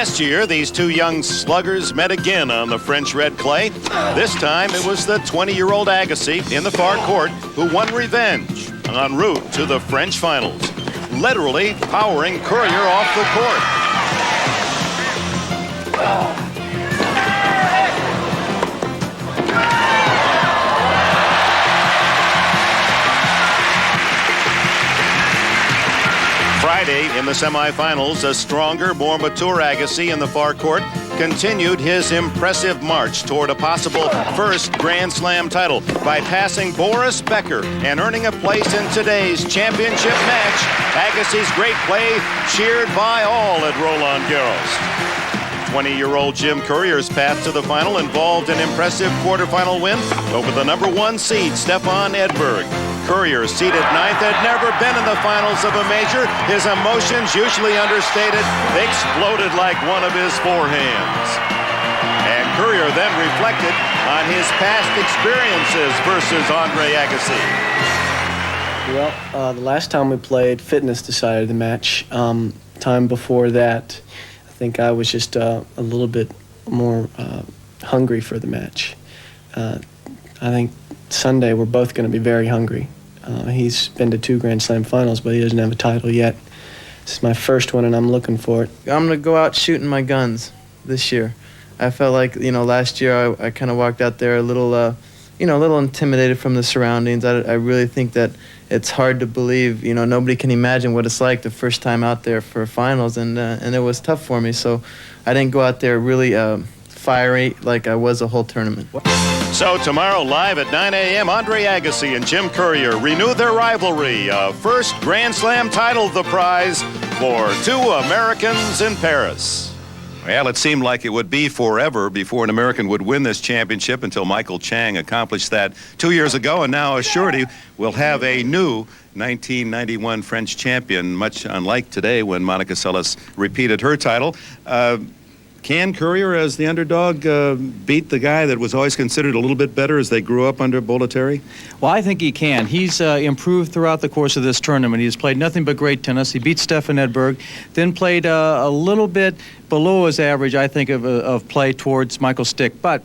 Last year, these two young sluggers met again on the French red clay. This time, it was the 20-year-old Agassi in the far court who won revenge en route to the French finals, literally powering Courier off the court. Friday in the semifinals, a stronger, more mature Agassi in the far court continued his impressive march toward a possible first Grand Slam title by passing Boris Becker and earning a place in today's championship match. Agassi's great play cheered by all at Roland Garros. 20-year-old Jim Courier's path to the final involved an impressive quarterfinal win over the #1 seed Stefan Edberg. Courier, seated 9th, had never been in the finals of a major. His emotions, usually understated, exploded like one of his forehands. And Courier then reflected on his past experiences versus Andre Agassi. Well, the last time we played, fitness decided the match. Time before that, I think I was just a little bit more hungry for the match. I think Sunday we're both going to be very hungry. He's been to 2 Grand Slam finals, but he doesn't have a title yet. This is my first one, and I'm looking for it. I'm going to go out shooting my guns this year. I felt like, last year I kind of walked out there a little, a little intimidated from the surroundings. I really think that it's hard to believe, nobody can imagine what it's like the first time out there for finals, and it was tough for me. So I didn't go out there really fiery like I was the whole tournament. So tomorrow, live at 9 a.m., Andre Agassi and Jim Courier renew their rivalry. First Grand Slam title, the prize for 2 Americans in Paris. Well, it seemed like it would be forever before an American would win this championship until Michael Chang accomplished that 2 years ago, and now assured he will have a new 1991 French champion, much unlike today when Monica Seles repeated her title. Can Courier, as the underdog, beat the guy that was always considered a little bit better as they grew up under Bollettieri? Well, I think he can. He's improved throughout the course of this tournament. He's played nothing but great tennis. He beat Stefan Edberg, then played a little bit below his average, I think, of play towards Michael Stick. But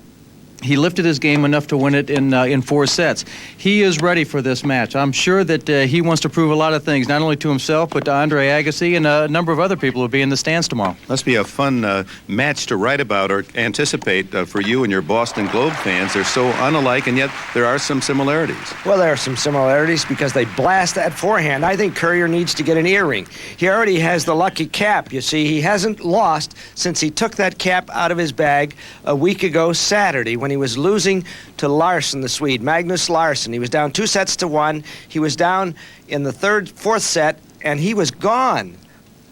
he lifted his game enough to win it in 4 sets. He is ready for this match. I'm sure that he wants to prove a lot of things, not only to himself, but to Andre Agassi and a number of other people who will be in the stands tomorrow. Must be a fun match to write about or anticipate for you and your Boston Globe fans. They're so unalike, and yet there are some similarities. Well, there are some similarities because they blast that forehand. I think Courier needs to get an earring. He already has the lucky cap, you see. He hasn't lost since he took that cap out of his bag a week ago Saturday when he was losing to Larsson, the Swede, Magnus Larsson. He was down 2-1. He was down in the 4th set, and he was gone.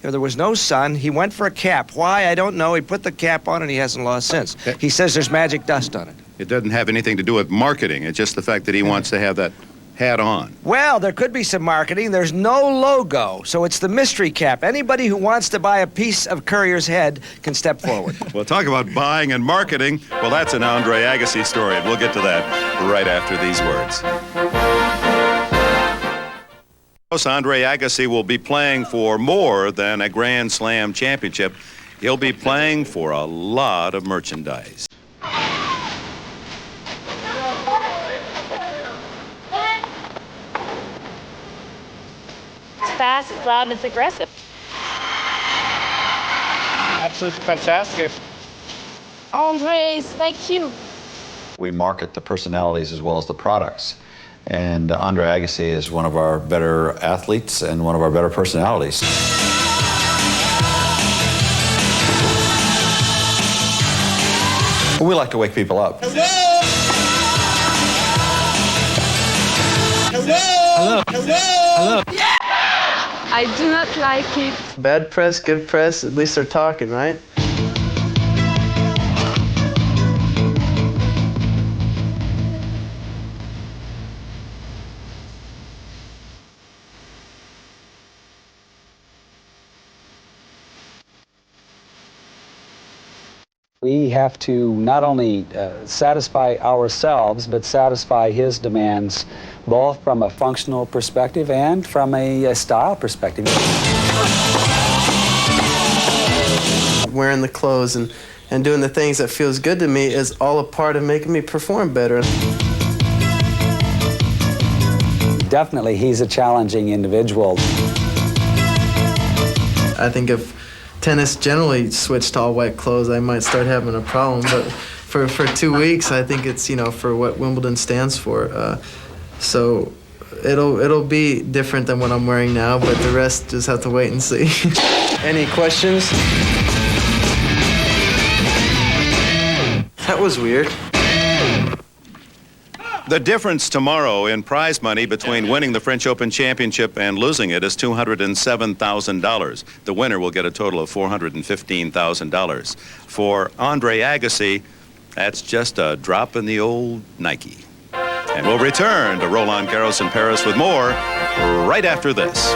There was no sun. He went for a cap. Why? I don't know. He put the cap on, and he hasn't lost since. He says there's magic dust on it. It doesn't have anything to do with marketing. It's just the fact that he wants to have that hat on. Well, there could be some marketing. There's no logo, so it's the mystery cap. Anybody who wants to buy a piece of Courier's head can step forward. Well, talk about buying and marketing. Well, that's an Andre Agassi story, and we'll get to that right after these words. Andre Agassi will be playing for more than a Grand Slam championship. He'll be playing for a lot of merchandise. Fast, it's loud, and it's aggressive. Absolutely fantastic. Andres, thank you. We market the personalities as well as the products. And Andre Agassi is one of our better athletes and one of our better personalities. We like to wake people up. Hello! Hello! Hello! Hello! Yeah! I do not like it. Bad press, good press, at least they're talking, right? We have to not only satisfy ourselves, but satisfy his demands, both from a functional perspective and from a style perspective. wearing the clothes and doing the things that feels good to me is all a part of making me perform better. Definitely, he's a challenging individual. I think if tennis generally switched to all white clothes, I might start having a problem. But for 2 weeks, I think it's, for what Wimbledon stands for. So it'll be different than what I'm wearing now, but the rest just have to wait and see. Any questions? That was weird. The difference tomorrow in prize money between winning the French Open Championship and losing it is $207,000. The winner will get a total of $415,000. For Andre Agassi, that's just a drop in the old Nike. And we'll return to Roland Garros in Paris with more right after this.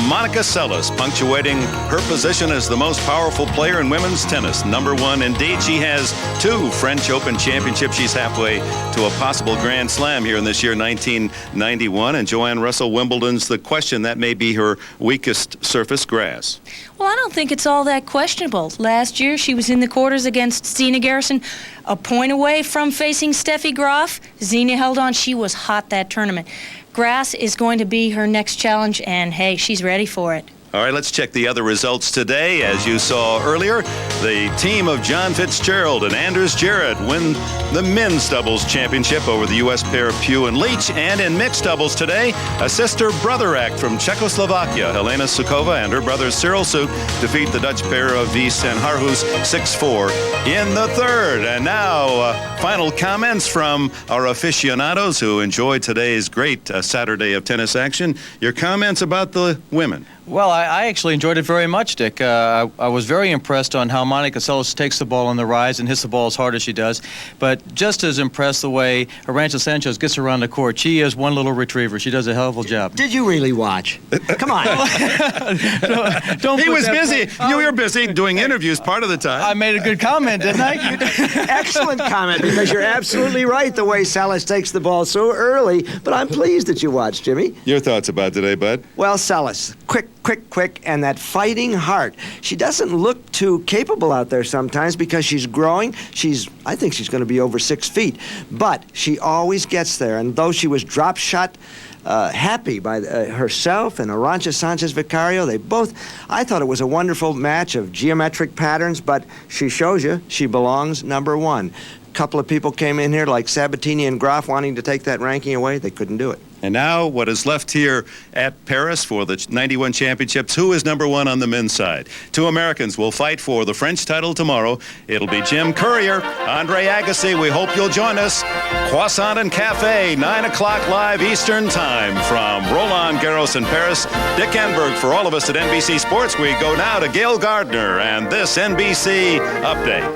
Monica Seles punctuating her position as the most powerful player in women's tennis. #1, indeed. She has 2 French Open championships. She's halfway to a possible Grand Slam here in this year, 1991. And Joanne Russell, Wimbledon's the question. That may be her weakest surface, grass. Well, I don't think it's all that questionable. Last year, she was in the quarters against Zina Garrison, a point away from facing Steffi Graf. Zina held on. She was hot that tournament. Grass is going to be her next challenge, and hey, she's ready for it. All right, let's check the other results today. As you saw earlier, the team of John Fitzgerald and Anders Jarrett win the men's doubles championship over the U.S. pair of Pugh and Leach. And in mixed doubles today, a sister-brother act from Czechoslovakia. Helena Sukova and her brother Cyril Suk defeat the Dutch pair of Wies and Harhus 6-4 in the third. And now, final comments from our aficionados who enjoyed today's great Saturday of tennis action. Your comments about the women. Well, I actually enjoyed it very much, Dick. I was very impressed on how Monica Seles takes the ball on the rise and hits the ball as hard as she does. But just as impressed the way Arantxa Sanchez gets around the court. She is one little retriever. She does a hell of a job. Did you really watch? Come on. Don't He was busy. You were busy doing interviews part of the time. I made a good comment, didn't I? Excellent comment, because you're absolutely right the way Seles takes the ball so early. But I'm pleased that you watched, Jimmy. Your thoughts about today, bud? Well, Seles, quick, and that fighting heart. She doesn't look too capable out there sometimes because she's growing. I think she's going to be over 6 feet, but she always gets there. And though she was drop shot happy by herself and Arantxa Sanchez Vicario, I thought it was a wonderful match of geometric patterns, but she shows you she belongs #1. A couple of people came in here like Sabatini and Graf wanting to take that ranking away. They couldn't do it. And now what is left here at Paris for the 91 championships. Who is #1 on the men's side? 2 Americans will fight for the French title tomorrow. It'll be Jim Courier, Andre Agassi. We hope you'll join us. Croissant and Cafe, 9 o'clock live Eastern Time from Roland Garros in Paris. Dick Enberg for all of us at NBC Sports. We go now to Gail Gardner and this NBC Update.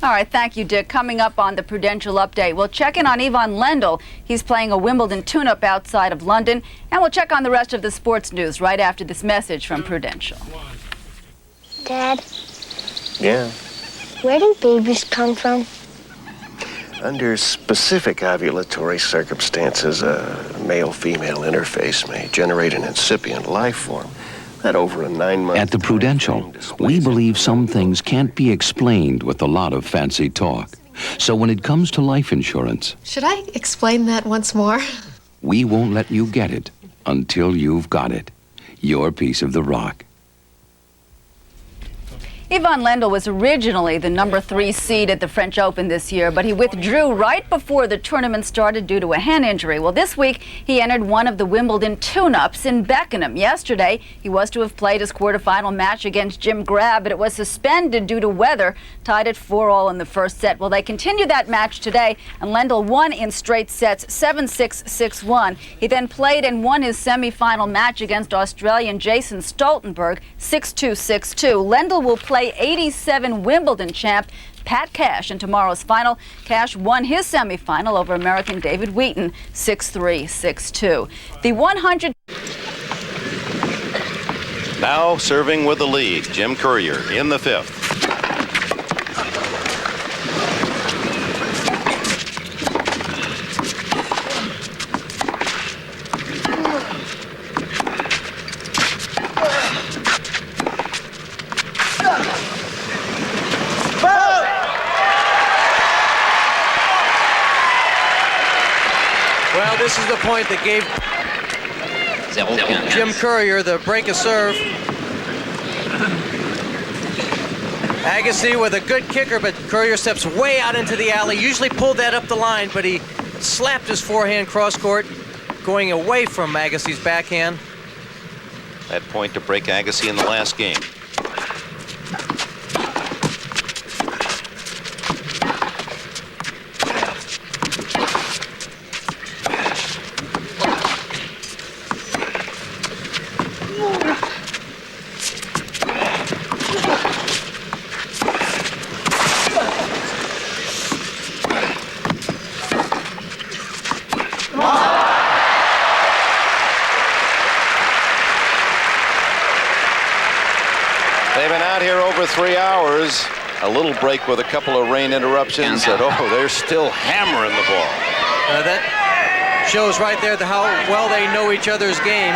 All right, thank you, Dick. Coming up on the Prudential Update, we'll check in on Ivan Lendl. He's playing a Wimbledon tune-up outside of London, and we'll check on the rest of the sports news right after this message from Prudential. Dad? Yeah? Where do babies come from? Under specific ovulatory circumstances, a male-female interface may generate an incipient life form. That over a 9-month... At the Prudential, we believe some things can't be explained with a lot of fancy talk. So when it comes to life insurance... Should I explain that once more? We won't let you get it until you've got it. Your piece of the rock. Ivan Lendl was originally the #3 seed at the French Open this year, but he withdrew right before the tournament started due to a hand injury. Well, this week he entered one of the Wimbledon tune-ups in Beckenham. Yesterday, he was to have played his quarterfinal match against Jim Grab, but it was suspended due to weather, tied at 4-all in the first set. Well, they continue that match today, and Lendl won in straight sets, 7-6, 6-1. He then played and won his semifinal match against Australian Jason Stoltenberg, 6-2, 6-2. Lendl will play 87 Wimbledon champ Pat Cash in tomorrow's final. Cash won his semifinal over American David Wheaton, 6-3, 6-2. The 100... Now serving with the lead, Jim Courier in the 5th. Well, this is the point that gave Jim Courier the break of serve. Agassi with a good kicker, but Courier steps way out into the alley. Usually pulled that up the line, but he slapped his forehand cross court, going away from Agassi's backhand. That point to break Agassi in the last game. They've been out here over 3 hours. A little break with a couple of rain interruptions. And they're still hammering the ball. That shows right there how well they know each other's game.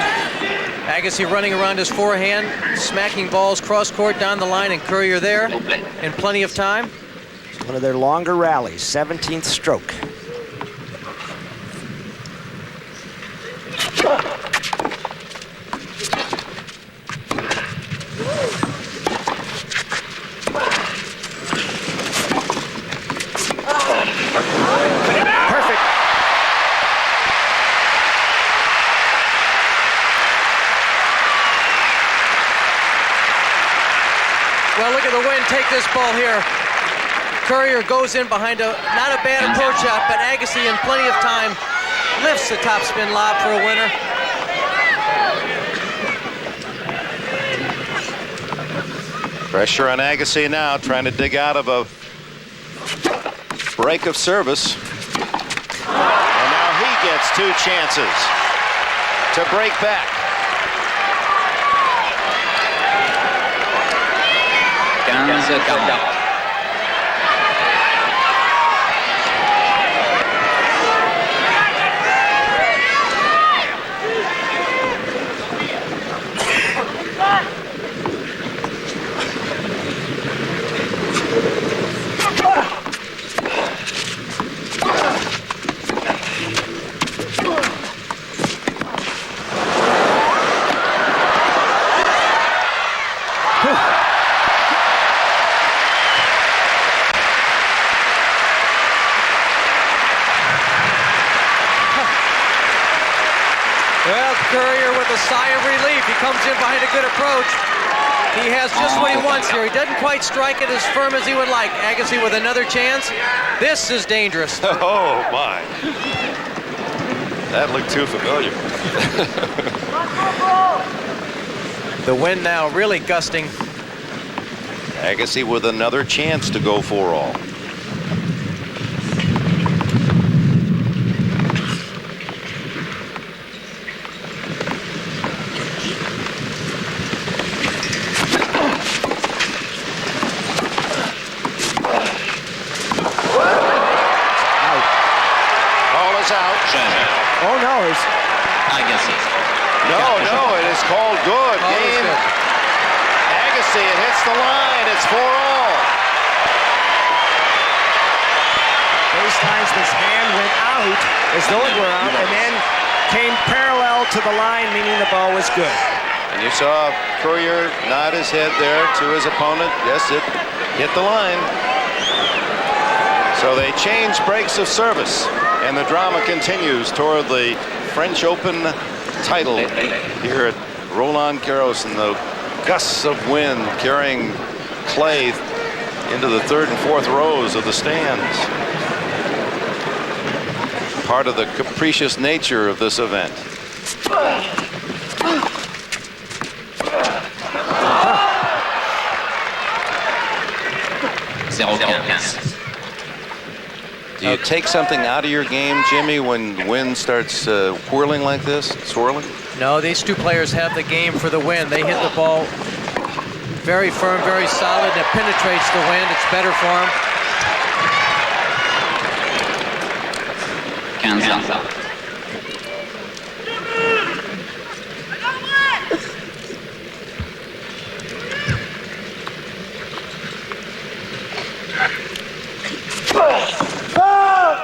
Agassi running around his forehand, smacking balls cross court down the line, and Courier there in plenty of time. One of their longer rallies, 17th stroke. Well, look at the wind take this ball here. Courier goes in behind not a bad approach shot, but Agassi in plenty of time lifts the topspin lob for a winner. Pressure on Agassi now, trying to dig out of a break of service. And now he gets 2 chances to break back. Courier with a sigh of relief. He comes in behind a good approach. He has just what he wants here. He doesn't quite strike it as firm as he would like. Agassi with another chance. This is dangerous. Oh, my. That looked too familiar. The wind now really gusting. Agassi with another chance to go 4-all. Oh, no. No, it is called good. Game. Agassi, it hits the line. It's 4-all. Baseline's hand went out as though it were out, and then came parallel to the line, meaning the ball was good. And you saw Courier nod his head there to his opponent. Yes, it hit the line. So they change breaks of service, and the drama continues toward the French Open title here at Roland Garros, and the gusts of wind carrying clay into the 3rd and 4th rows of the stands. Part of the capricious nature of this event. Do you take something out of your game, Jimmy, when the wind starts whirling like this, swirling? No, these two players have the game for the win. They hit the ball very firm, very solid, and it penetrates the wind. It's better for them.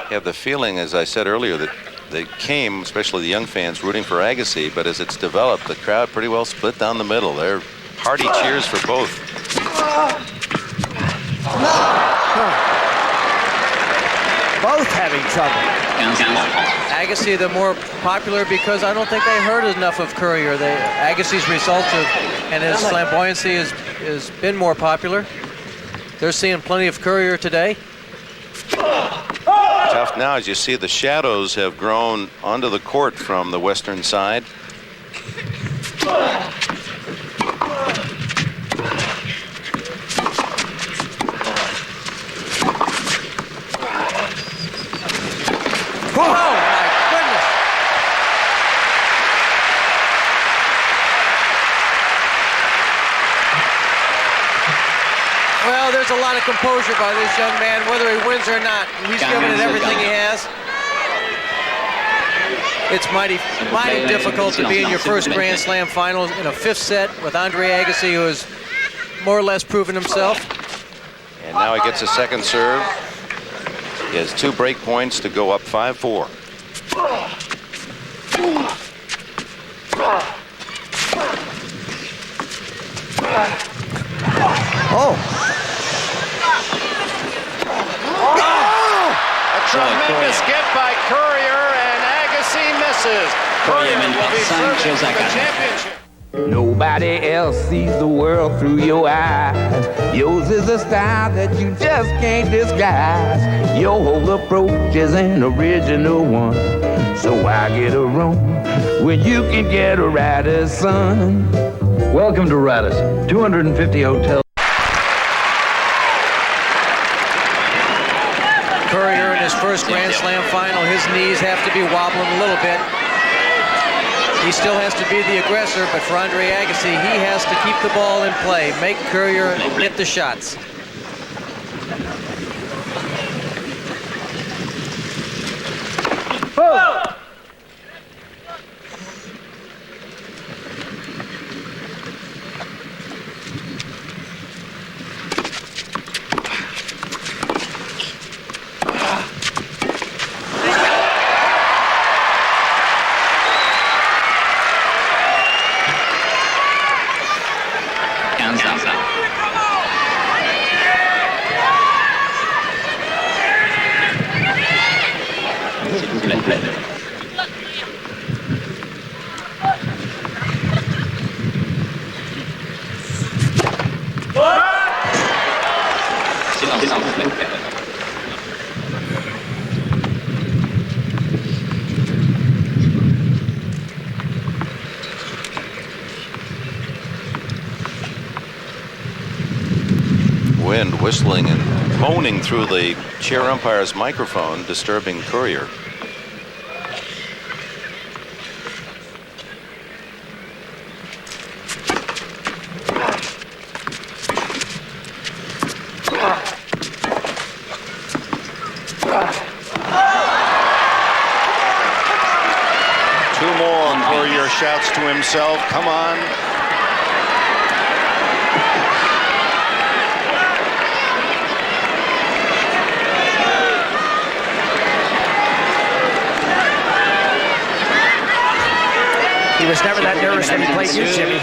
I have the feeling, as I said earlier, that they came, especially the young fans, rooting for Agassi, but as it's developed, the crowd pretty well split down the middle. They're hearty cheers for both. Both having trouble. Agassi the more popular because I don't think they heard enough of Courier. Agassi's results and his flamboyancy has been more popular. They're seeing plenty of Courier today. Tough now as you see the shadows have grown onto the court from the western side. Well, there's a lot of composure by this young man, whether he wins or not. He's given it everything he has. It's mighty difficult to be in your first Grand Slam finals in a fifth set with Andre Agassi, who has more or less proven himself. And now he gets a second serve. He has 2 break points to go up 5-4. A tremendous get by Courier, and Agassi misses. Courier will be first in the championship. Nobody else sees the world through your eyes. Yours is a style that you just can't disguise. Your whole approach is an original one. So I get a room when you can get a Radisson, son. Welcome to Radisson, 250 hotels. Courier in his first Grand Slam final, his knees have to be wobbling a little bit. He still has to be the aggressor, but for Andre Agassi, he has to keep the ball in play, make Courier hit the shots. Wind whistling and moaning through the chair umpire's microphone, disturbing Courier. Two more, Courier shouts to himself, come on. He was never that nervous when he played you, Jimmy.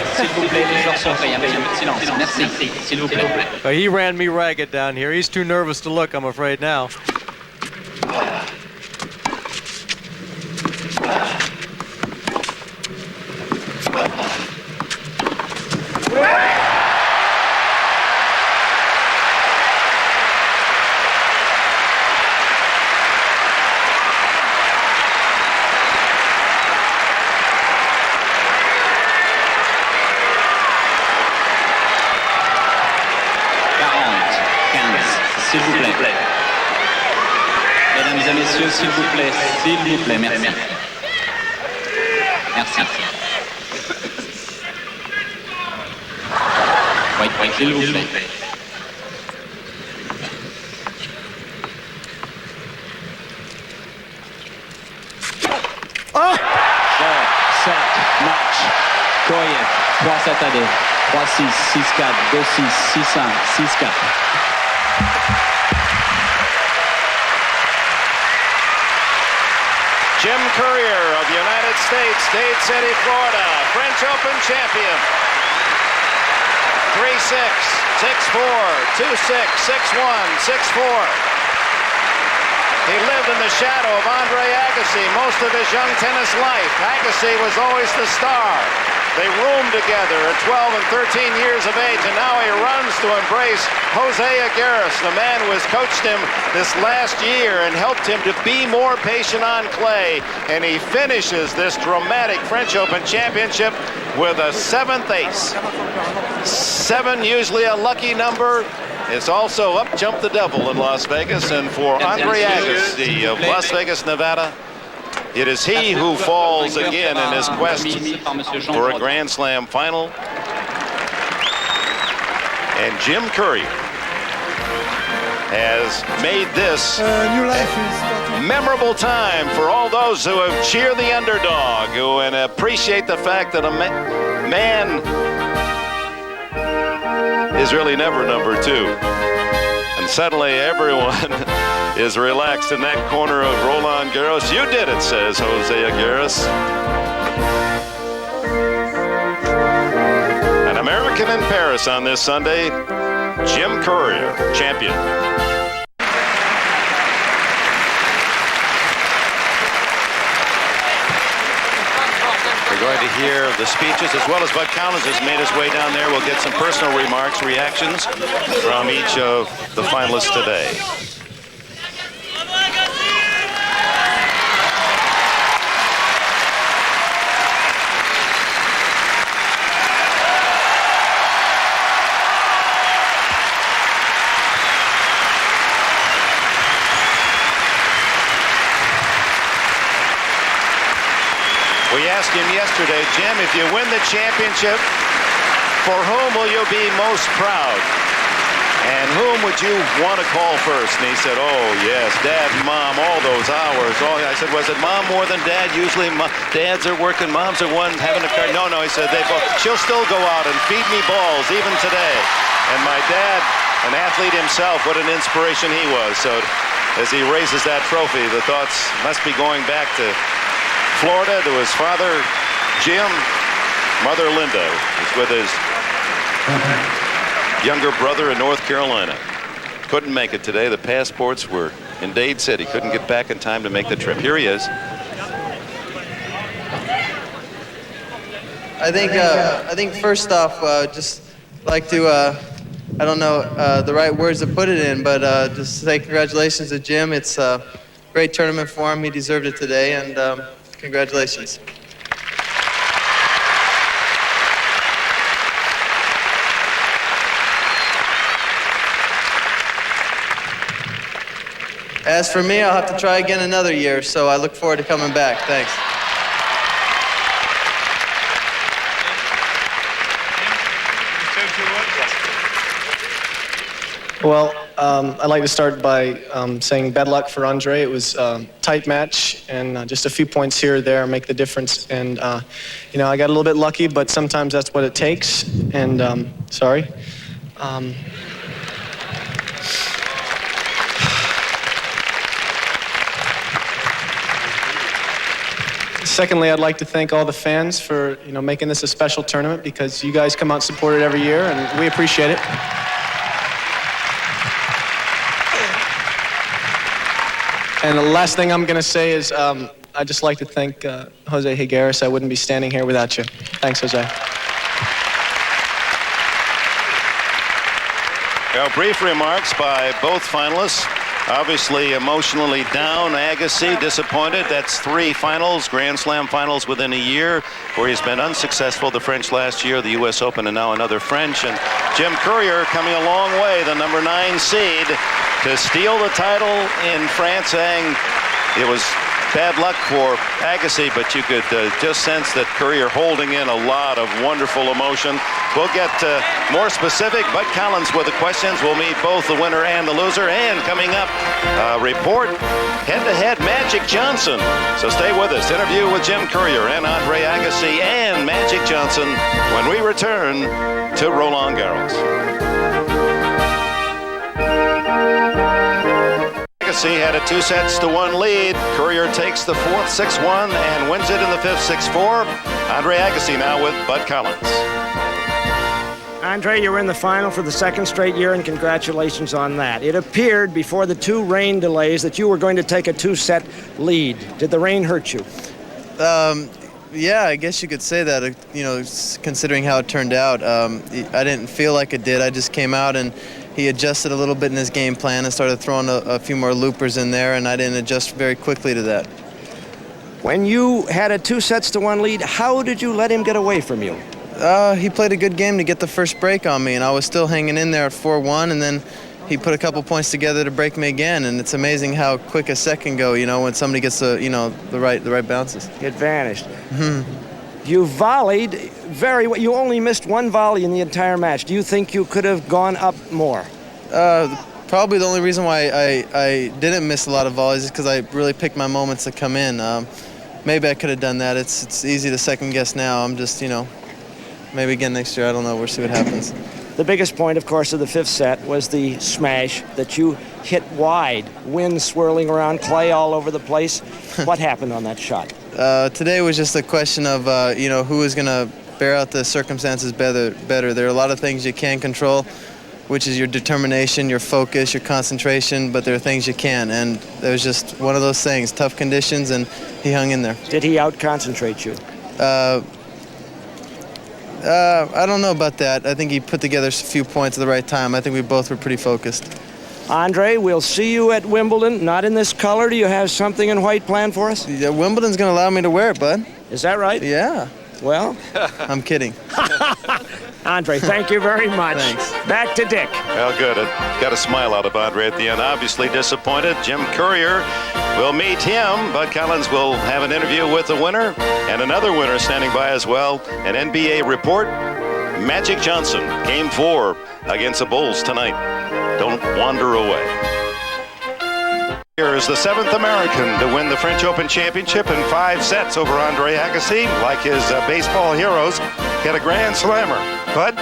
He ran me ragged down here. He's too nervous to look, I'm afraid, now. S'il vous plaît. Mesdames et messieurs, s'il vous plaît, merci. Merci. Oui, s'il vous plaît. Set, match. Courier, 3-7 à 2. 3-6, 6-4, 2-6, 6-1, 6-4. Jim Courier of United States, Dade City, Florida, French Open champion. 3-6, 6-4, 2-6, 6-1, 6-4. He lived in the shadow of Andre Agassi most of his young tennis life. Agassi was always the star. They roomed together at 12 and 13 years of age, and now he runs to embrace Jose Aguirre, the man who has coached him this last year and helped him to be more patient on clay. And he finishes this dramatic French Open championship with a 7th ace. 7, usually a lucky number. It's also up jumped the devil in Las Vegas, and for Andre Agassi of Las Vegas, Nevada, it is he who falls again in his quest for a Grand Slam final. And Jim Courier has made this memorable time for all those who have cheered the underdog, who appreciate the fact that a man is really never number 2. And suddenly everyone is relaxed in that corner of Roland Garros. You did it, says Jose Aguirre. An American in Paris on this Sunday, Jim Courier, champion. We're going to hear the speeches, as well as Bud Collins has made his way down there. We'll get some personal remarks, reactions from each of the finalists today. We asked him yesterday, Jim, if you win the championship, for whom will you be most proud? And whom would you want to call first? And he said, oh, yes, Dad and Mom, all those hours. Oh, I said, was it Mom more than Dad? Usually dads are working, moms are one having a car. No, he said, she'll still go out and feed me balls, even today. And my dad, an athlete himself, what an inspiration he was. So as he raises that trophy, the thoughts must be going back to Florida, to his father, Jim. Mother, Linda, is with his younger brother in North Carolina. Couldn't make it today. The passports were in Dade City. Couldn't get back in time to make the trip. Here he is. I think first off, just like to, I don't know the right words to put it in, but just say congratulations to Jim. It's a great tournament for him. He deserved it today, and congratulations. As for me, I'll have to try again another year, so I look forward to coming back. Thanks. Well, I'd like to start by saying bad luck for Andre. It was a tight match, and just a few points here or there make the difference. And, you know, I got a little bit lucky, but sometimes that's what it takes. And, sorry. Secondly, I'd like to thank all the fans for, you know, making this a special tournament, because you guys come out and support it every year, and we appreciate it. And the last thing I'm going to say is I'd just like to thank Jose Aguirre. I wouldn't be standing here without you. Thanks, Jose. Well, brief remarks by both finalists. Obviously emotionally down. Agassi disappointed. That's 3 finals, Grand Slam finals within a year, where he's been unsuccessful. The French last year, the U.S. Open, and now another French. And Jim Courier coming a long way, the number 9 seed, to steal the title in France, saying it was bad luck for Agassi, but you could just sense that Courier holding in a lot of wonderful emotion. We'll get more specific. Bud Collins with the questions. We'll meet both the winner and the loser. And coming up, report head-to-head Magic Johnson. So stay with us. Interview with Jim Courier and Andre Agassi and Magic Johnson when we return to Roland Garros. Agassi had a 2-1 lead. Courier takes the fourth 6-1 and wins it in the fifth 6-4. Andre Agassi now with Bud Collins. Andre, you were in the final for the second straight year, and congratulations on that. It appeared before the 2 rain delays that you were going to take a 2-set lead. Did the rain hurt you? Yeah, I guess you could say that, considering how it turned out. I didn't feel like it did. I just came out and he adjusted a little bit in his game plan and started throwing a few more loopers in there, and I didn't adjust very quickly to that. When you had a 2-1 lead, how did you let him get away from you? He played a good game to get the first break on me, and I was still hanging in there at 4-1, and then he put a couple points together to break me again, and it's amazing how quick a set can go, when somebody gets the right bounces. It vanished. You volleyed very well. You only missed 1 volley in the entire match. Do you think you could have gone up more? Probably the only reason why I didn't miss a lot of volleys is because I really picked my moments to come in. Maybe I could have done that. It's easy to second guess now. I'm just, maybe again next year. I don't know. We'll see what happens. The biggest point, of course, of the fifth set was the smash that you hit wide. Wind swirling around, clay all over the place. What happened on that shot? Today was just a question of, who is going to bear out the circumstances better. There are a lot of things you can control, which is your determination, your focus, your concentration, but there are things you can't. And it was just one of those things, tough conditions, and he hung in there. Did he out-concentrate you? I don't know about that. I think he put together a few points at the right time. I think we both were pretty focused. Andre, we'll see you at Wimbledon. Not in this color. Do you have something in white planned for us? Yeah, Wimbledon's going to allow me to wear it, bud. Is that right? Yeah. Well? I'm kidding. Andre, thank you very much. Thanks. Back to Dick. Well, good. It got a smile out of Andre at the end. Obviously disappointed. Jim Courier will meet him. Bud Collins will have an interview with the winner, and another winner standing by as well. An NBA report. Magic Johnson, Game 4 against the Bulls tonight. Don't wander away. Here is the 7th American to win the French Open Championship in 5 sets over Andre Agassi. Like his baseball heroes, get a grand slammer. Bud?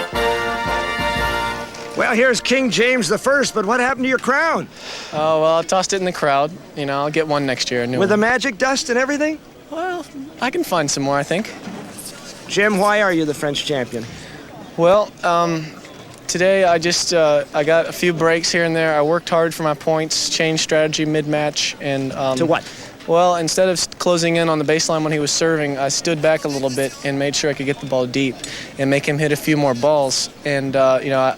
Well, here's King James I, but what happened to your crown? Oh, well, I tossed it in the crowd. I'll get one next year. With the magic dust and everything? Well, I can find some more, I think. Jim, why are you the French champion? Well, today I just I got a few breaks here and there. I worked hard for my points, changed strategy mid-match, and to what? Well, instead of closing in on the baseline when he was serving, I stood back a little bit and made sure I could get the ball deep and make him hit a few more balls. And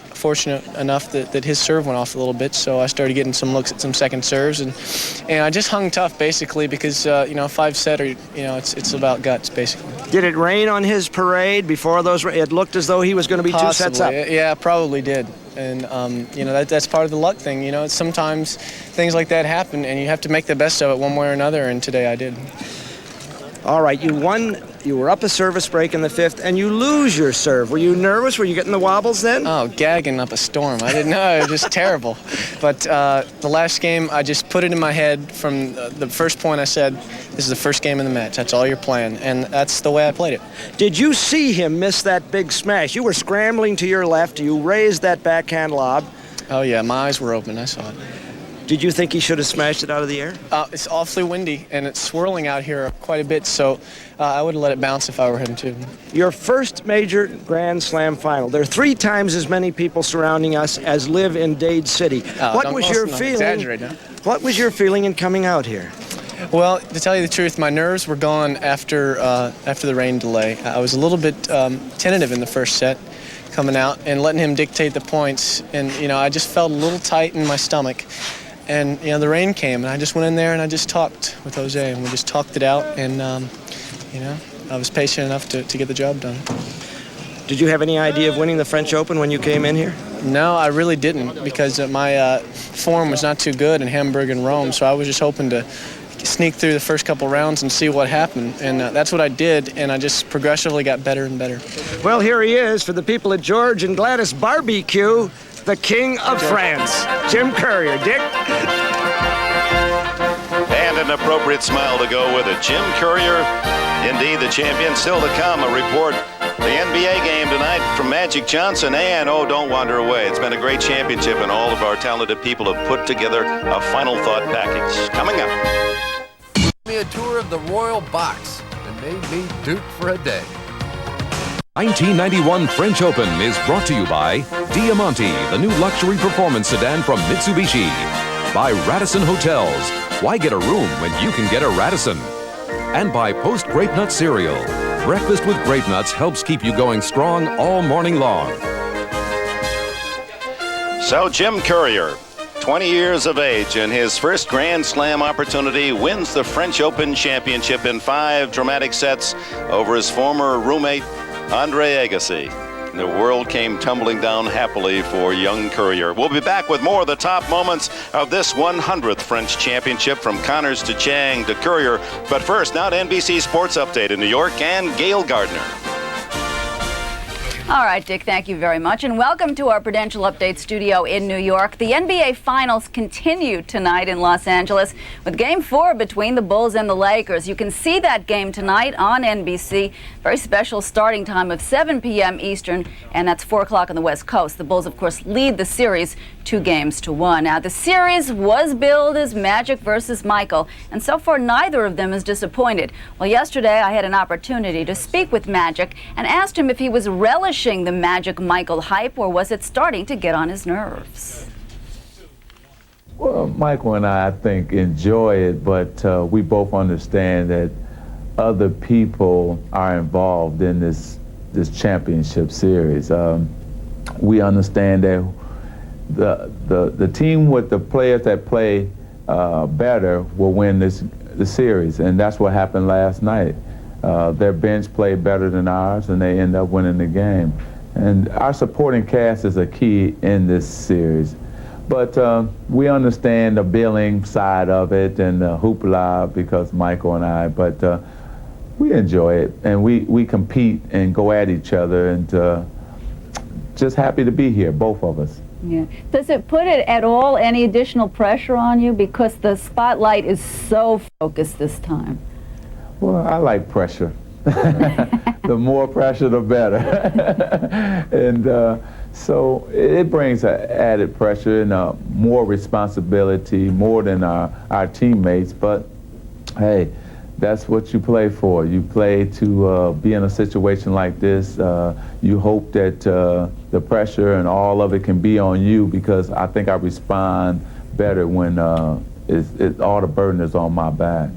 fortunate enough that his serve went off a little bit, so I started getting some looks at some second serves, and I just hung tough basically because 5-setter, it's about guts basically. Did it rain on his parade before those? It looked as though he was going to be Possibly. 2 sets up. Yeah, probably did. And that's part of the luck thing. Sometimes things like that happen, and you have to make the best of it one way or another. And today I did. All right, you won. You were up a service break in the 5th, and you lose your serve. Were you nervous? Were you getting the wobbles then? Oh, gagging up a storm. I didn't know. It was just terrible. But the last game, I just put it in my head from the first point. I said, this is the first game of the match. That's all you're playing, and that's the way I played it. Did you see him miss that big smash? You were scrambling to your left. You raised that backhand lob. Oh, yeah. My eyes were open. I saw it. Did you think he should have smashed it out of the air? It's awfully windy, and it's swirling out here quite a bit, so I would have let it bounce if I were him, too. Your first major Grand Slam final. There are 3 times as many people surrounding us as live in Dade City. What was your feeling? Exaggerate, huh? What was your feeling in coming out here? Well, to tell you the truth, my nerves were gone after the rain delay. I was a little bit tentative in the first set coming out and letting him dictate the points, and I just felt a little tight in my stomach. And the rain came, and I just went in there and I just talked with Jose, and we just talked it out, and I was patient enough to get the job done. Did you have any idea of winning the French Open when you came in here? No, I really didn't, because my form was not too good in Hamburg and Rome, so I was just hoping to sneak through the first couple rounds and see what happened, and that's what I did, and I just progressively got better and better. Well, here he is for the people at George and Gladys Barbecue, the King of France, Jim Courier. Dick? And an appropriate smile to go with it. Jim Courier, indeed the champion. Still to come, a report The NBA game tonight from Magic Johnson, and oh, don't wander away. It's been a great championship, and all of our talented people have put together a final thought package. Coming up. Me a tour of the Royal Box and made me Duke for a day. 1991 French Open is brought to you by Diamante, the new luxury performance sedan from Mitsubishi. By Radisson Hotels. Why get a room when you can get a Radisson? And by Post Grape Nut Cereal. Breakfast with grape nuts helps keep you going strong all morning long. So Jim Courier, 20 years of age, and his first Grand Slam opportunity, wins the French Open Championship in 5 dramatic sets over his former roommate, Andre Agassi. The world came tumbling down happily for young Courier. We'll be back with more of the top moments of this 100th French Championship, from Connors to Chang to Courier. But first, now to NBC Sports Update in New York, and Gail Gardner. All right, Dick, thank you very much. And welcome to our Prudential Update studio in New York. The NBA Finals continue tonight in Los Angeles with Game 4 between the Bulls and the Lakers. You can see that game tonight on NBC. Very special starting time of 7 p.m. Eastern, and that's 4 o'clock on the West Coast. The Bulls, of course, lead the series 2-1. Now, the series was billed as Magic versus Michael, and so far neither of them is disappointed. Well, yesterday I had an opportunity to speak with Magic and asked him if he was relishing the Magic-Michael hype, or was it starting to get on his nerves? Well, Michael and I think, enjoy it, but we both understand that other people are involved in this championship series. We understand that the team with the players that play better will win the series, and that's what happened last night. Their bench played better than ours, and they end up winning the game. And our supporting cast is a key in this series. But we understand the billing side of it and the hoopla, because Michael and I, but we enjoy it, and we compete and go at each other, and just happy to be here, both of us. Yeah. Does it put it at all any additional pressure on you, because the spotlight is so focused this time? Well, I like pressure. The more pressure, the better. And so it brings added pressure and more responsibility, more than our teammates. But hey, that's what you play for. You play to be in a situation like this. You hope that the pressure and all of it can be on you, because I think I respond better when all the burden is on my back.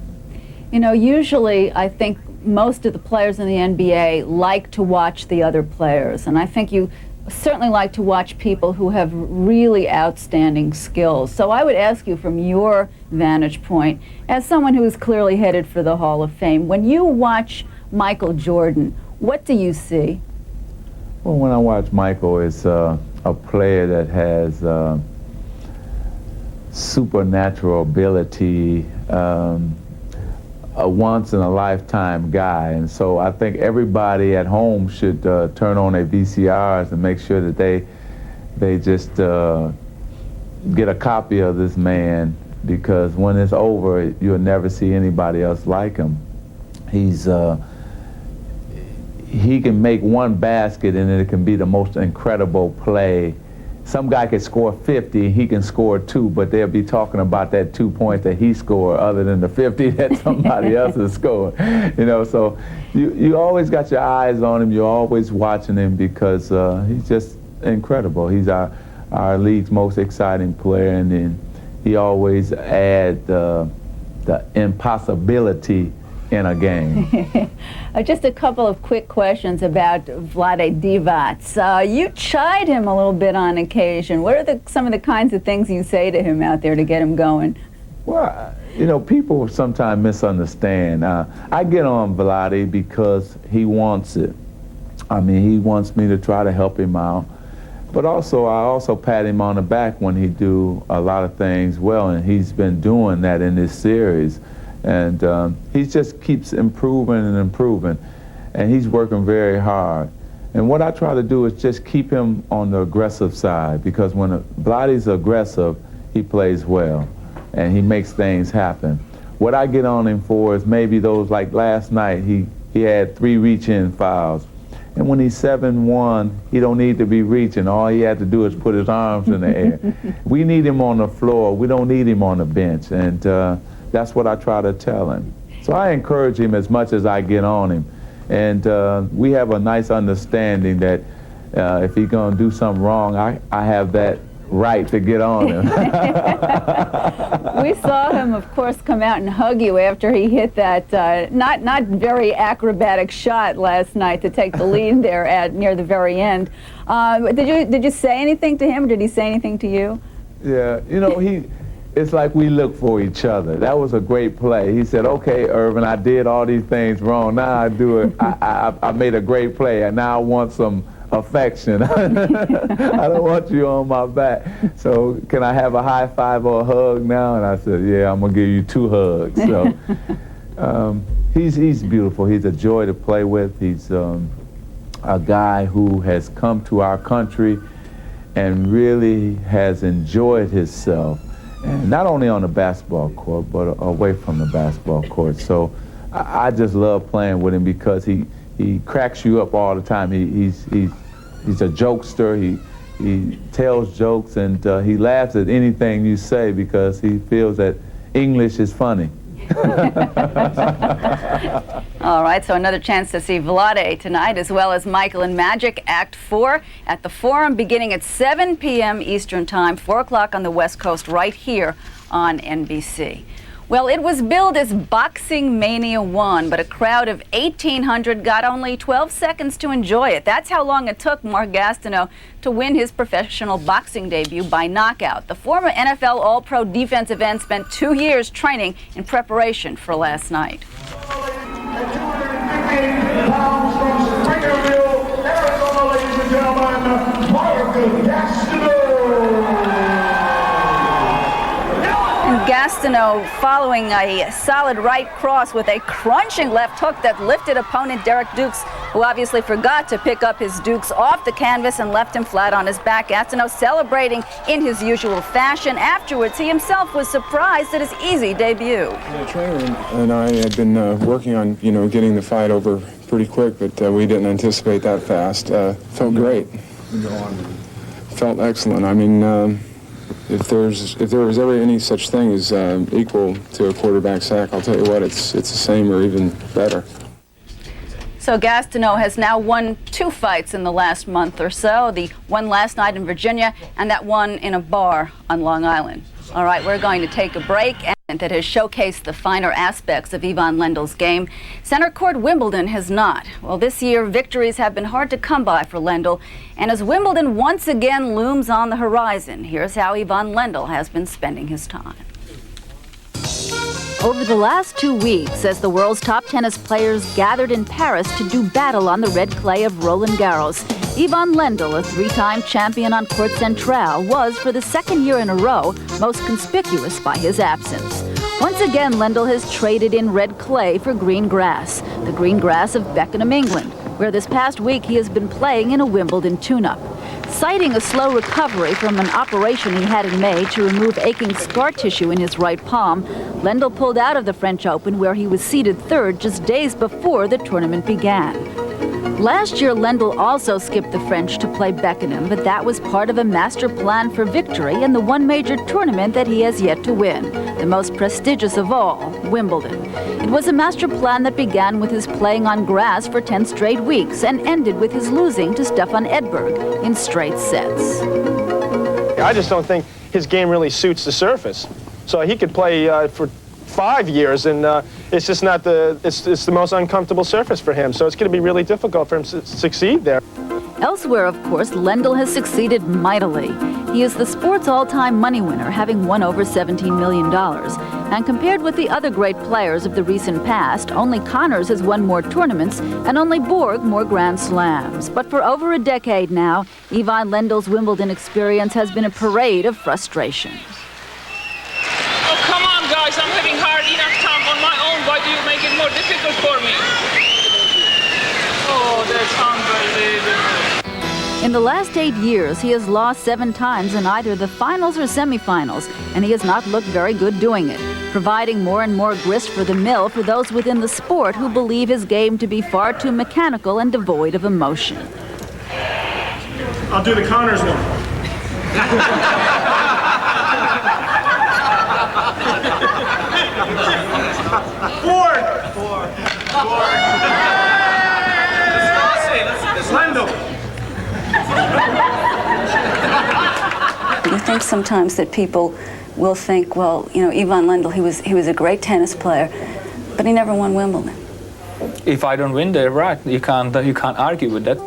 You know, usually I think most of the players in the NBA like to watch the other players, and I think you certainly like to watch people who have really outstanding skills. So I would ask you, from your vantage point, as someone who is clearly headed for the Hall of Fame, when you watch Michael Jordan, what do you see? Well, when I watch Michael, it's a player that has supernatural ability, a once-in-a-lifetime guy. And so I think everybody at home should turn on their VCRs and make sure that they just get a copy of this man, because when it's over, you'll never see anybody else like him. He can make one basket and it can be the most incredible play. Some guy could score 50, he can score 2, but they'll be talking about that 2 points that he scored, other than the 50 that somebody else has scored. You know, so you always got your eyes on him, you're always watching him, because he's just incredible. He's our league's most exciting player, and then he always adds the impossibility in a game. Just a couple of quick questions about Vlade Divac. You chide him a little bit on occasion. What are some of the kinds of things you say to him out there to get him going? Well, you know, people sometimes misunderstand. I get on Vlade because he wants it. I mean, he wants me to try to help him out. But also, I also pat him on the back when he do a lot of things well, and he's been doing that in this series. And he just keeps improving and improving, and he's working very hard. And what I try to do is just keep him on the aggressive side, because when Vlade's aggressive, he plays well, and he makes things happen. What I get on him for is maybe those, like last night, he had 3 reach-in fouls, And when he's 7'1", he don't need to be reaching. All he had to do is put his arms in the air. We need him on the floor. We don't need him on the bench. And that's what I try to tell him. So I encourage him as much as I get on him. And we have a nice understanding that if he's going to do something wrong, I have that right to get on him. We saw him, of course, come out and hug you after he hit that not very acrobatic shot last night to take the lead there near the very end. Did you say anything to him? Or did he say anything to you? Yeah, you know, it's like we look for each other. That was a great play. He said, "Okay, Irvin, I did all these things wrong. Now I do it. I made a great play, and now I want some affection. I don't want you on my back. So can I have a high five or a hug now?" And I said, "Yeah, I'm gonna give you 2 hugs." So he's beautiful. He's a joy to play with. He's a guy who has come to our country and really has enjoyed himself, and not only on the basketball court, but away from the basketball court. So I just love playing with him because he cracks you up all the time. He's a jokester. He tells jokes, and he laughs at anything you say because he feels that English is funny. All right, so another chance to see Vlade tonight, as well as Michael and Magic Act 4 at the Forum, beginning at 7 p.m. Eastern Time, 4 o'clock on the West Coast, right here on NBC. Well, it was billed as Boxing Mania 1, but a crowd of 1,800 got only 12 seconds to enjoy it. That's how long it took Mark Gastineau to win his professional boxing debut by knockout. The former NFL All-Pro defensive end spent 2 years training in preparation for last night. Pounds from Springerville, Arizona, ladies and gentlemen, Mark Gastineau. Gastineau following a solid right cross with a crunching left hook that lifted opponent Derek Dukes, who obviously forgot to pick up his Dukes off the canvas and left him flat on his back. Gastineau celebrating in his usual fashion. Afterwards, he himself was surprised at his easy debut. The trainer and I had been working on, getting the fight over pretty quick, but we didn't anticipate that fast. Felt great. Felt excellent. I mean, if there was ever any such thing as equal to a quarterback sack, I'll tell you what, it's the same or even better. So Gastineau has now won 2 fights in the last month or so, the one last night in Virginia and that one in a bar on Long Island. All right, we're going to take a break, and that has showcased the finer aspects of Ivan Lendl's game. Center court Wimbledon has not. Well, this year, victories have been hard to come by for Lendl, and as Wimbledon once again looms on the horizon, here's how Ivan Lendl has been spending his time. Over the last 2 weeks, as the world's top tennis players gathered in Paris to do battle on the red clay of Roland Garros, Ivan Lendl, a 3-time champion on Court Central, was, for the 2nd year in a row, most conspicuous by his absence. Once again, Lendl has traded in red clay for green grass, the green grass of Beckenham, England, where this past week he has been playing in a Wimbledon tune-up. Citing a slow recovery from an operation he had in May to remove aching scar tissue in his right palm, Lendl pulled out of the French Open, where he was seeded 3rd just days before the tournament began. Last year, Lendl also skipped the French to play Beckenham, but that was part of a master plan for victory in the one major tournament that he has yet to win, the most prestigious of all, Wimbledon. It was a master plan that began with his playing on grass for 10 straight weeks and ended with his losing to Stefan Edberg in straight sets. I just don't think his game really suits the surface. So he could play for 5 years, and it's just not it's the most uncomfortable surface for him. So it's going to be really difficult for him to succeed there. Elsewhere, of course, Lendl has succeeded mightily. He is the sport's all-time money winner, having won over $17 million. And compared with the other great players of the recent past, only Connors has won more tournaments and only Borg more Grand Slams. But for over a decade now, Ivan Lendl's Wimbledon experience has been a parade of frustration. Oh, come on, guys. I'm having hard enough time on my own. Why do you make it more difficult for me? Oh, that's unbelievable. In the last 8 years, he has lost 7 times in either the finals or semifinals, and he has not looked very good doing it. providing more and more grist for the mill for those within the sport who believe his game to be far too mechanical and devoid of emotion. I'll do the Connors one. Ford. Lendl. You think sometimes that people will think, well, you know, Ivan Lendl, he was a great tennis player, but he never won Wimbledon. If I don't win, they're right. You can't argue with that.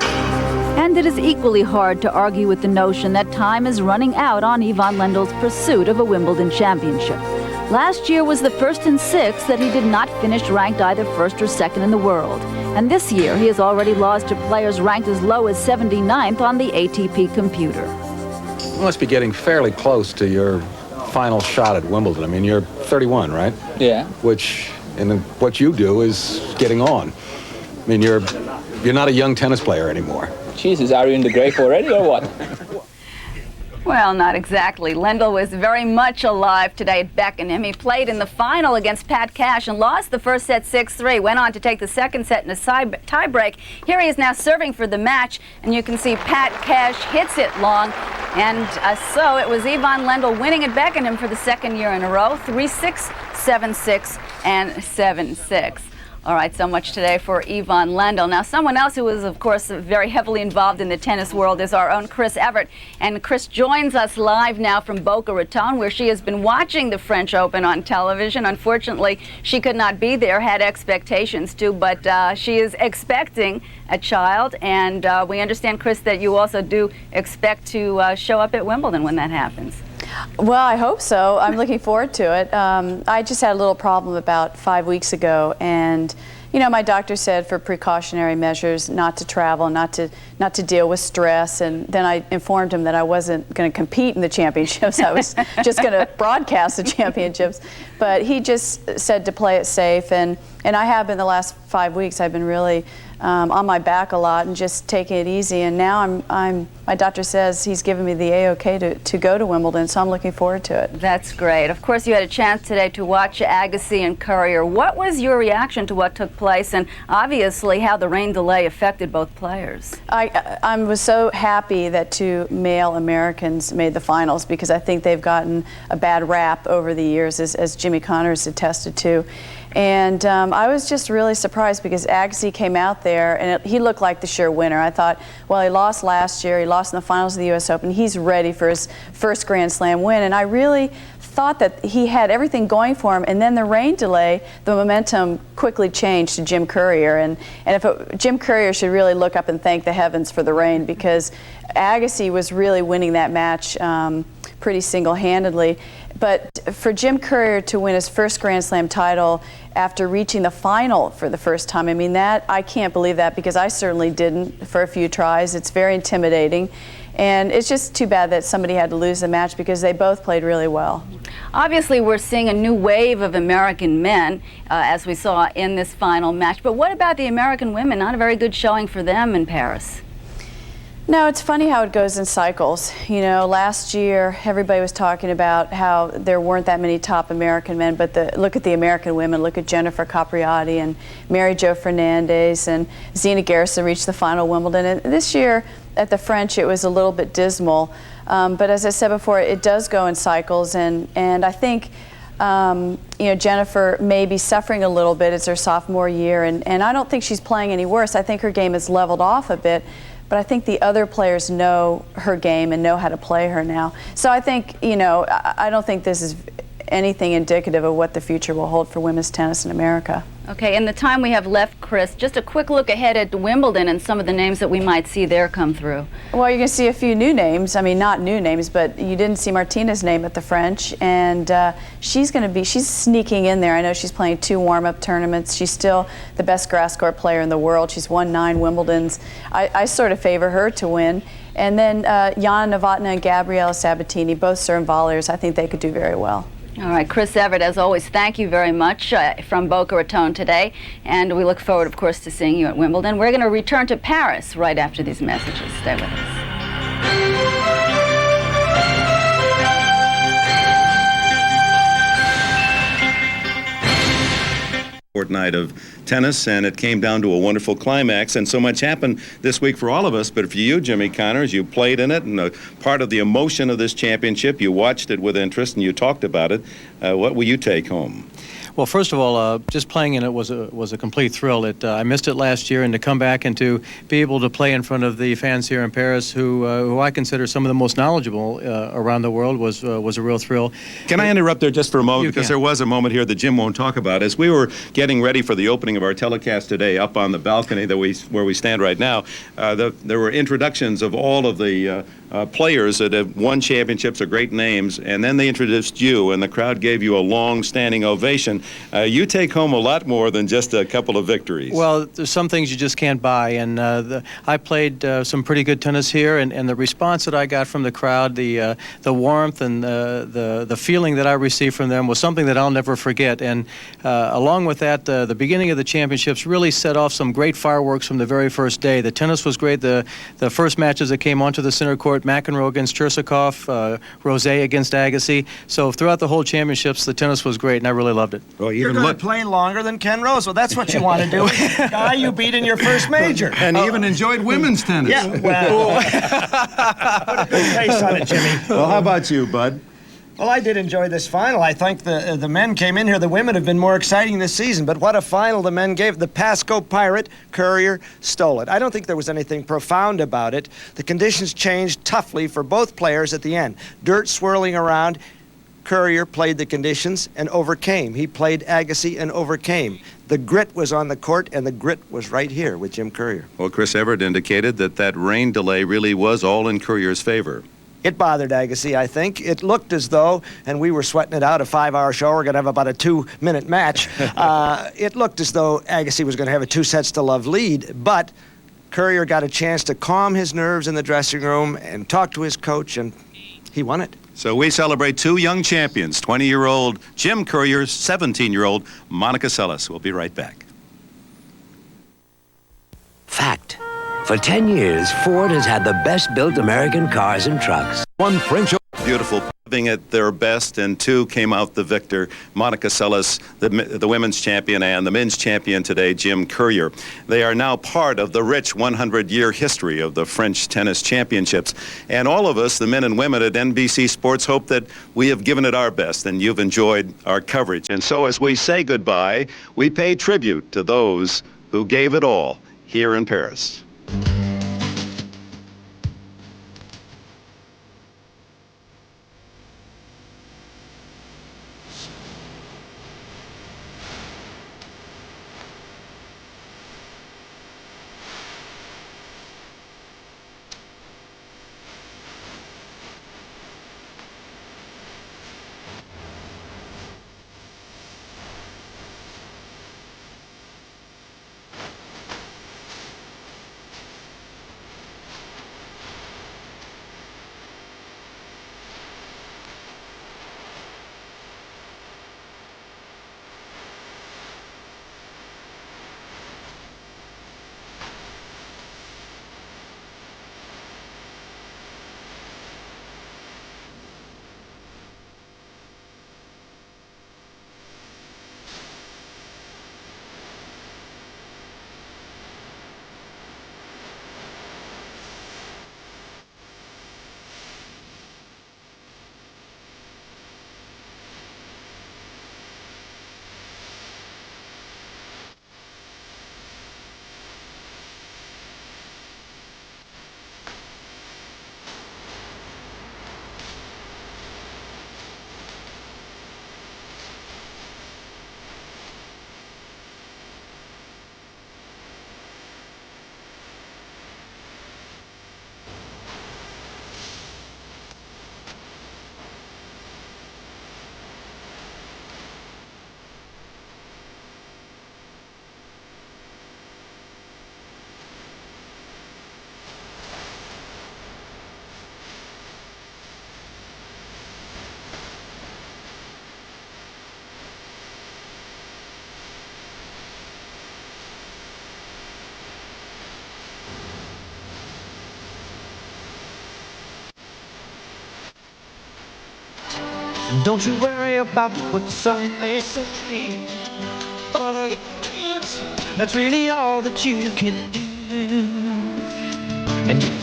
And it is equally hard to argue with the notion that time is running out on Ivan Lendl's pursuit of a Wimbledon championship. Last year was the first in 6 that he did not finish ranked either first or second in the world. And this year he has already lost to players ranked as low as 79th on the ATP computer. You must be getting fairly close to your final shot at Wimbledon. I mean, you're 31, right? Yeah. Which, in what you do, is getting on. I mean, you're not a young tennis player anymore. Jesus, are you in the grave already or what? Well, not exactly. Lendl was very much alive today at Beckenham. He played in the final against Pat Cash and lost the first set 6-3. Went on to take the second set in a tie-break. Here he is now serving for the match, and you can see Pat Cash hits it long. And so it was Ivan Lendl winning at Beckenham for the second year in a row, 3-6, 7-6, and 7-6. All right, so much today for Ivan Lendl. Now, someone else who is, of course, very heavily involved in the tennis world is our own Chris Evert. And Chris joins us live now from Boca Raton, where she has been watching the French Open on television. Unfortunately, she could not be there, had expectations to, but she is expecting a child. And we understand, Chris, that you also do expect to show up at Wimbledon when that happens. Well, I hope so. I'm looking forward to it. I just had a little problem about 5 weeks ago, and you know, my doctor said for precautionary measures not to travel, not to deal with stress, and then I informed him that I wasn't going to compete in the championships. I was just going to broadcast the championships. But he just said to play it safe, and I have been the last 5 weeks. I've been really on my back a lot and just taking it easy. And now my doctor says he's given me the A-OK to go to Wimbledon, so I'm looking forward to it. That's great. Of course, you had a chance today to watch Agassi and Courier. What was your reaction to what took place, and obviously how the rain delay affected both players? I was so happy that 2 male Americans made the finals, because I think they've gotten a bad rap over the years, as Jimmy Connors attested to. And I was just really surprised because Agassi came out there and he looked like the sure winner. I thought, well, he lost last year, he lost in the finals of the U.S. Open, he's ready for his first Grand Slam win. And I really thought that he had everything going for him, and then the rain delay, the momentum quickly changed to Jim Courier. And Jim Courier should really look up and thank the heavens for the rain, because Agassi was really winning that match pretty single-handedly. But for Jim Courier to win his first Grand Slam title after reaching the final for the first time, I mean, that, I can't believe that, because I certainly didn't for a few tries. It's very intimidating. And it's just too bad that somebody had to lose the match, because they both played really well. Obviously, we're seeing a new wave of American men, as we saw in this final match. But what about the American women? Not a very good showing for them in Paris. No, it's funny how it goes in cycles. You know, last year everybody was talking about how there weren't that many top American men, but look at the American women. Look at Jennifer Capriati and Mary Jo Fernandez, and Zina Garrison reached the final Wimbledon. And this year at the French it was a little bit dismal. But as I said before, it does go in cycles, and I think you know, Jennifer may be suffering a little bit. It's her sophomore year, and I don't think she's playing any worse. I think her game has leveled off a bit. But I think the other players know her game and know how to play her now. So I think, you know, I don't think this is anything indicative of what the future will hold for women's tennis in America. Okay, in the time we have left, Chris, just a quick look ahead at Wimbledon and some of the names that we might see there come through. Well, you're going to see a few new names. I mean, not new names, but you didn't see Martina's name at the French, and she's sneaking in there. I know she's playing 2 warm-up tournaments. She's still the best grass court player in the world. She's won 9 Wimbledons. I sort of favor her to win. And then Yana Novotná and Gabriela Sabatini, both serve volleyers. I think they could do very well. All right, Chris Evert, as always, thank you very much from Boca Raton today, and we look forward, of course, to seeing you at Wimbledon. We're going to return to Paris right after these messages. Stay with us. Fortnight of tennis, and it came down to a wonderful climax, and so much happened this week for all of us. But for you, Jimmy Connors, you played in it, and part of the emotion of this championship, you watched it with interest, and you talked about it. What will you take home? Well, first of all, just playing in it was a complete thrill. I missed it last year, and to come back and to be able to play in front of the fans here in Paris, who I consider some of the most knowledgeable around the world, was a real thrill. Can I interrupt there just for a moment, because there was a moment here that Jim won't talk about. As we were getting ready for the opening of our telecast today, up on the balcony where we stand right now, there were introductions of all of the players that have won championships or great names, and then they introduced you, and the crowd gave you a long standing ovation. You take home a lot more than just a couple of victories. Well, there's some things you just can't buy, and I played some pretty good tennis here, and the response that I got from the crowd, the warmth and the feeling that I received from them was something that I'll never forget. And along with that, the beginning of the championships really set off some great fireworks from the very first day. The tennis was great. The first matches that came onto the center court, McEnroe against Chersikov, Rosé against Agassi. So throughout the whole championships, the tennis was great, and I really loved it. Well, you're going to play longer than Ken Rose. Well, that's what you want to do. Guy you beat in your first major. And even enjoyed women's tennis. Yeah, well, put a good face on it, Jimmy. Well, how about you, Bud? Well, I did enjoy this final. I think the men came in here. The women have been more exciting this season. But what a final the men gave. The Pasco Pirate, Courier, stole it. I don't think there was anything profound about it. The conditions changed toughly for both players at the end. Dirt swirling around. Courier played the conditions and overcame. He played Agassi and overcame. The grit was on the court, and the grit was right here with Jim Courier. Well, Chris Everett indicated that rain delay really was all in Courier's favor. It bothered Agassi, I think. It looked as though, and we were sweating it out, a 5-hour show, we're going to have about a 2-minute match. It looked as though Agassi was going to have a 2-sets-to-love lead, but Courier got a chance to calm his nerves in the dressing room and talk to his coach, and he won it. So we celebrate two young champions, 20-year-old Jim Courier, 17-year-old Monica Seles. We'll be right back. Fact. For 10 years, Ford has had the best-built American cars and trucks. One French beautiful proving at their best, and two came out the victor. Monica Seles, the women's champion, and the men's champion today, Jim Courier. They are now part of the rich 100-year history of the French tennis championships. And all of us, the men and women at NBC Sports, hope that we have given it our best and you've enjoyed our coverage. And so as we say goodbye, we pay tribute to those who gave it all here in Paris. Don't you worry about what some may say. That's really all that you can do. And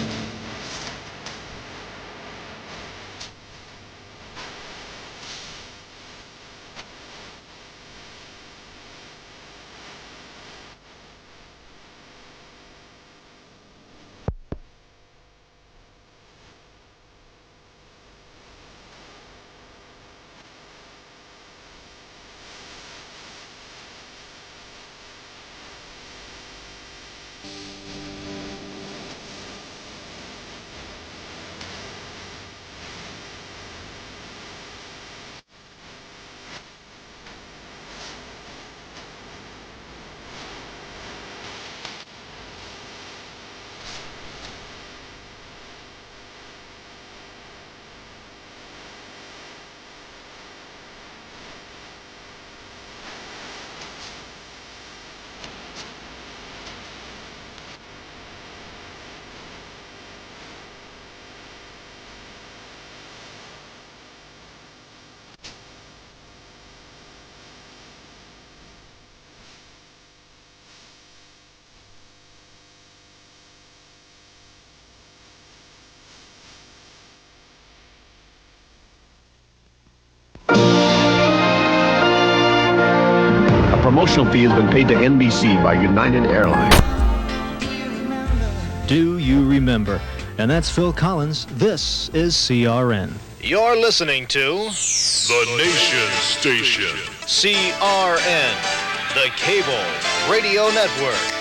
promotional fee has been paid to NBC by United Airlines. Do you remember? And that's Phil Collins. This is CRN. You're listening to The Nation Station. CRN, the Cable Radio Network.